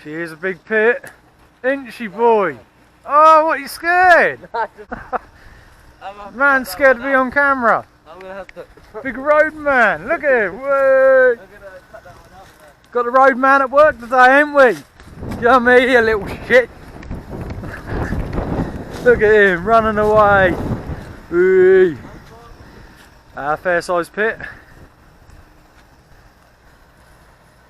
She is a big pit, isn't she, boy? Oh, what, you scared? Man scared to be on camera. I'm gonna have to. Big road man, look at him. Whoa. Got the road man at work today, ain't we? You know me, you little shit. Look at him running away. Whee. Fair sized pit.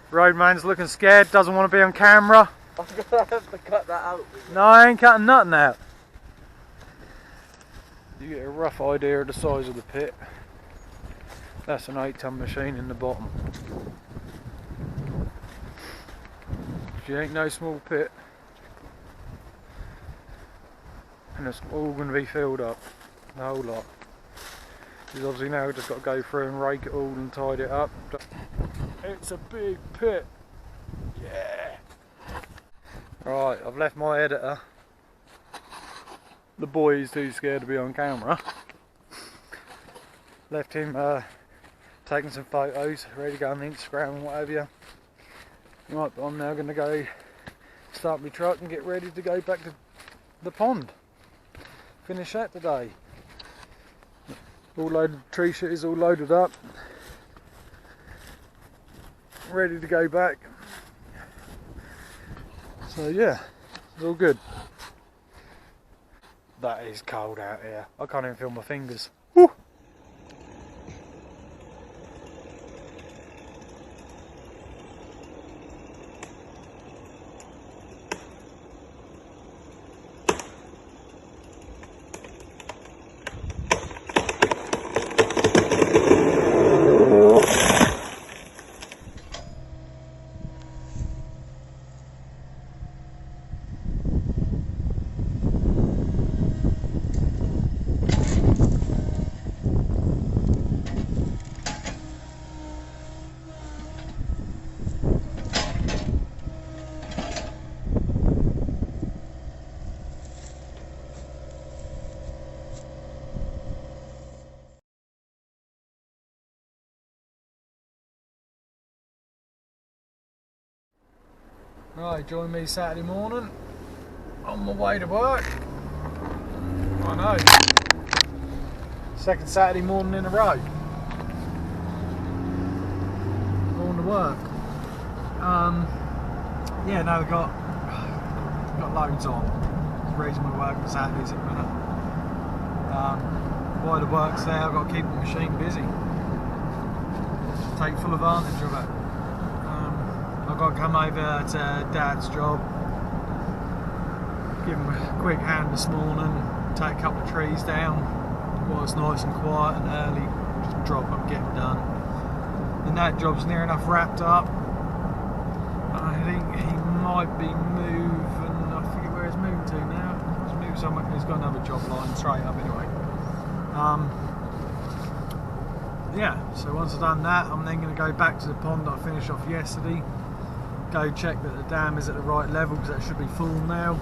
Roadman's looking scared, doesn't want to be on camera. I'm gonna have to cut that out. No, I ain't cutting nothing out. You get a rough idea of the size of the pit. That's an 8-ton machine in the bottom. She ain't no small pit. And it's all going to be filled up, the whole lot. She's obviously now just got to go through and rake it all and tidy it up. It's a big pit. Yeah. Right, I've left my editor. The boy is too scared to be on camera. Left him taking some photos, ready to go on Instagram and whatever. Right, but I'm now going to go start my truck and get ready to go back to the pond. Finish that today. All loaded, tree shit is all loaded up. Ready to go back. So yeah, it's all good. That is cold out here. I can't even feel my fingers. Woo. Right, join me Saturday morning on my way to work. I know. Second Saturday morning in a row. Going to work. Yeah, no, we've got loads on. It's the reason we work on Saturdays at the minute. While the work's there, I've got to keep the machine busy. Take full advantage of it. I've got to come over to Dad's job, give him a quick hand this morning, take a couple of trees down while it's nice and quiet and early, just drop them, get them done. Then that job's near enough wrapped up. I think he might be moving, I forget where he's moving to now. He's moved somewhere, he's got another job line straight up anyway. Yeah, so once I've done that, I'm then going to go back to the pond that I finished off yesterday. Go check that the dam is at the right level, because that should be full now.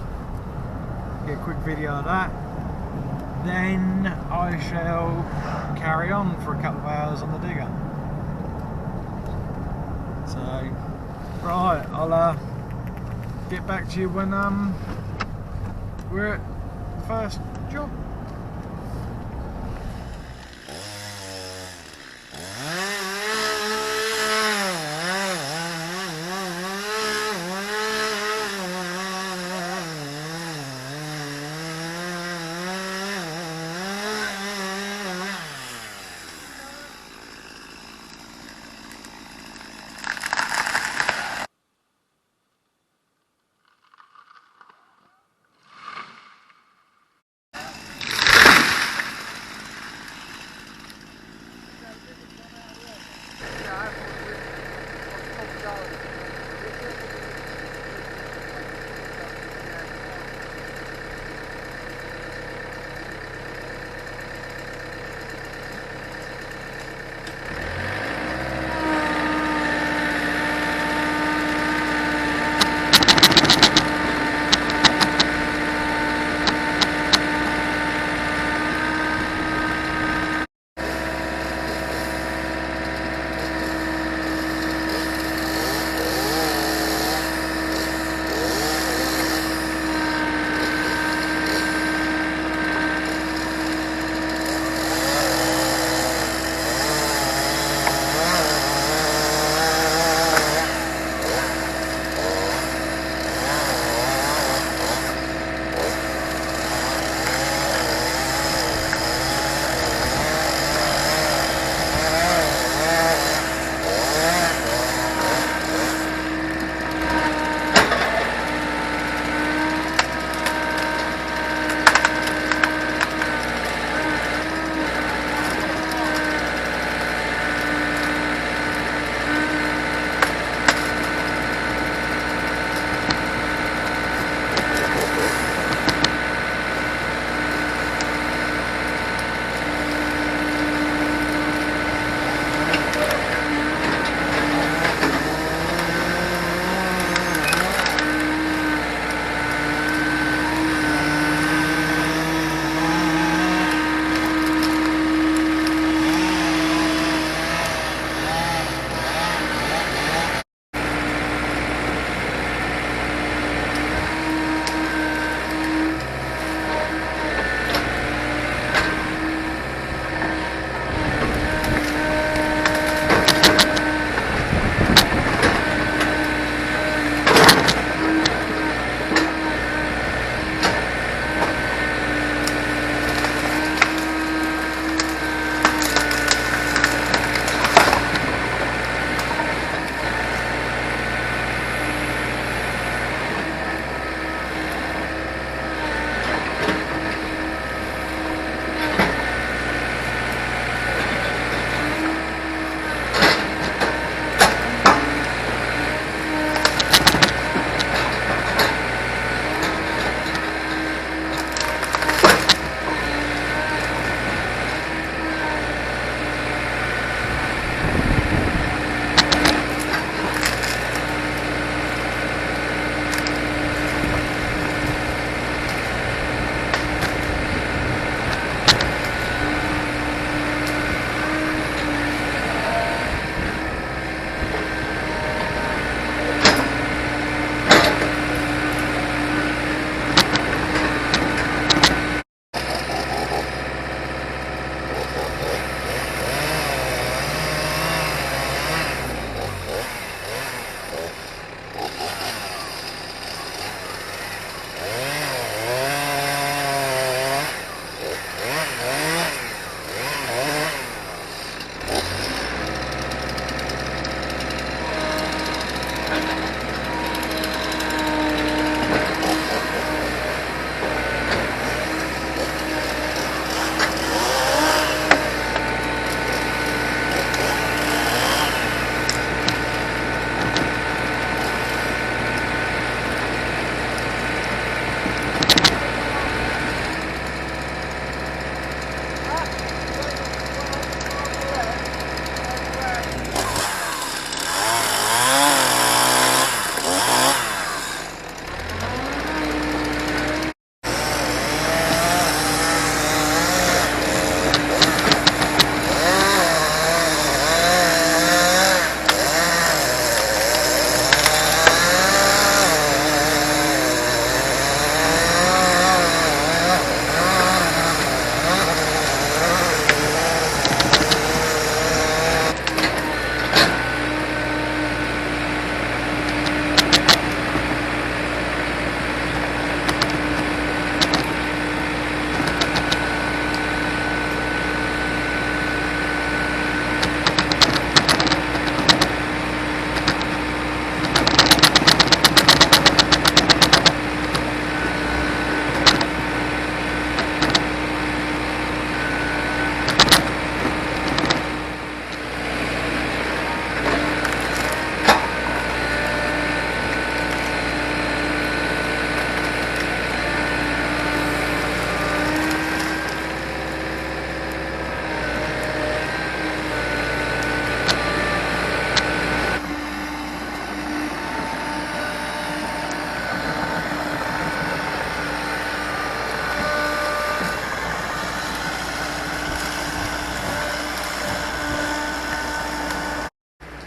Get a quick video of that. Then I shall carry on for a couple of hours on the digger. So, right, I'll get back to you when we're at the first job.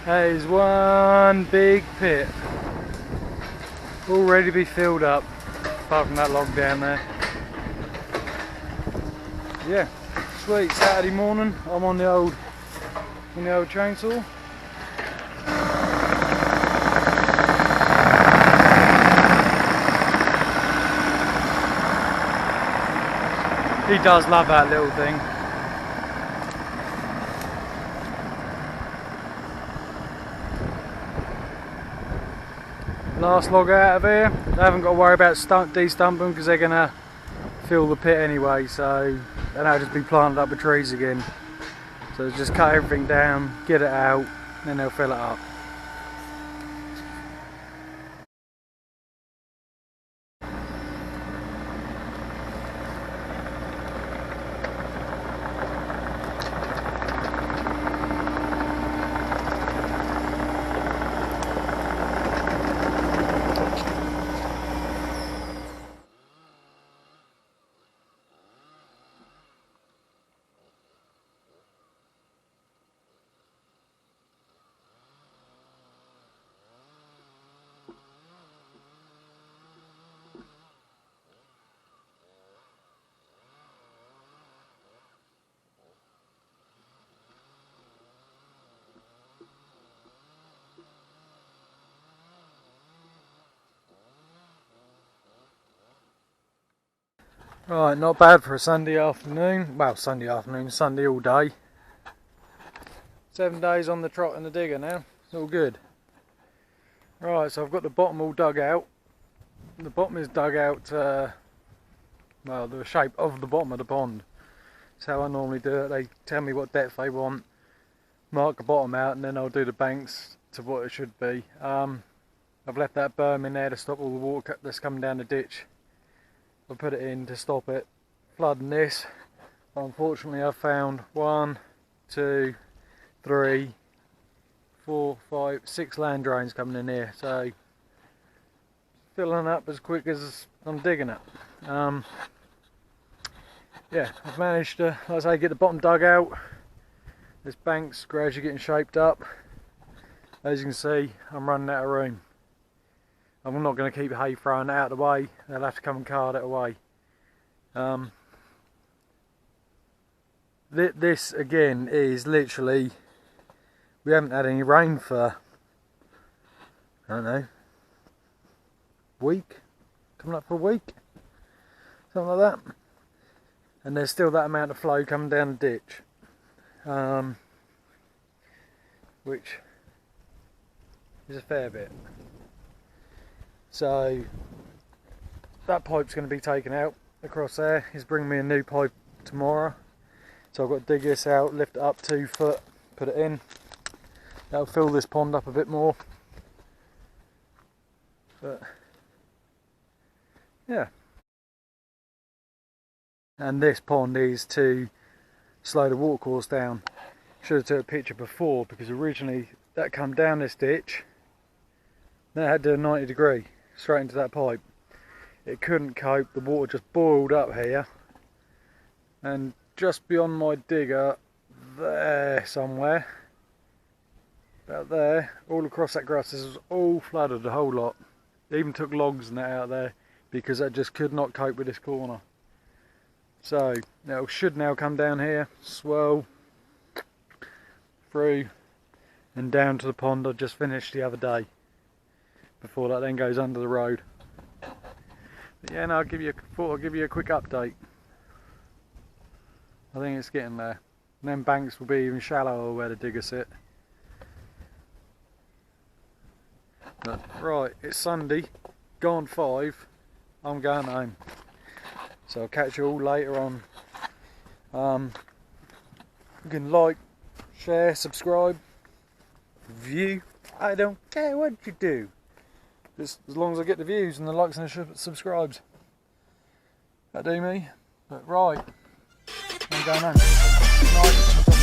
That is one big pit, all ready to be filled up, apart from that log down there. Yeah, sweet. Saturday morning, I'm on the old chainsaw. He does love that little thing. Last log out of here. They haven't got to worry about de-stumping because they're going to fill the pit anyway, so then I'll just be planted up with trees again. So just cut everything down, get it out, then they'll fill it up. Right, not bad for a Sunday afternoon. Well, Sunday afternoon, Sunday all day. 7 days on the trot in the digger now. It's all good. Right, so I've got the bottom all dug out. The bottom is dug out, well, the shape of the bottom of the pond. That's how I normally do it. They tell me what depth they want, mark the bottom out, and then I'll do the banks to what it should be. I've left that berm in there to stop all the water that's coming down the ditch. I put it in to stop it flooding this. Unfortunately, I've found 1, 2, 3, 4, 5, 6 land drains coming in here, so filling up as quick as I'm digging it. Yeah, I've managed to, like I say, get the bottom dug out. This bank's gradually getting shaped up. As you can see, I'm running out of room. I'm not going to keep hay throwing out of the way. They'll have to come and cart it away. This again is literally, we haven't had any rain for, I don't know, week, coming up for a week, something like that. And there's still that amount of flow coming down the ditch, which is a fair bit. So that pipe's going to be taken out across there. He's bringing me a new pipe tomorrow. So I've got to dig this out, lift it up 2 foot, put it in. That'll fill this pond up a bit more. But yeah. And this pond is to slow the water course down. Should have took a picture before, because originally that come down this ditch. Then it had to do a 90 degree straight into that pipe. It couldn't cope, the water just boiled up here, and just beyond my digger there somewhere, about there, all across that grass, this was all flooded, the whole lot. They even took logs and that out there because that just could not cope with this corner. So now it should now come down here, swirl through and down to the pond I just finished the other day, before that then goes under the road. But yeah, no, I'll give you a quick update. I think it's getting there. And then banks will be even shallower where the digger sit. But right, it's Sunday, gone 5, I'm going home. So I'll catch you all later on. You can like, share, subscribe, view. I don't care what you do. Just as long as I get the views and the likes and the subscribes. That'll do me. But right, I'm going home. Good night.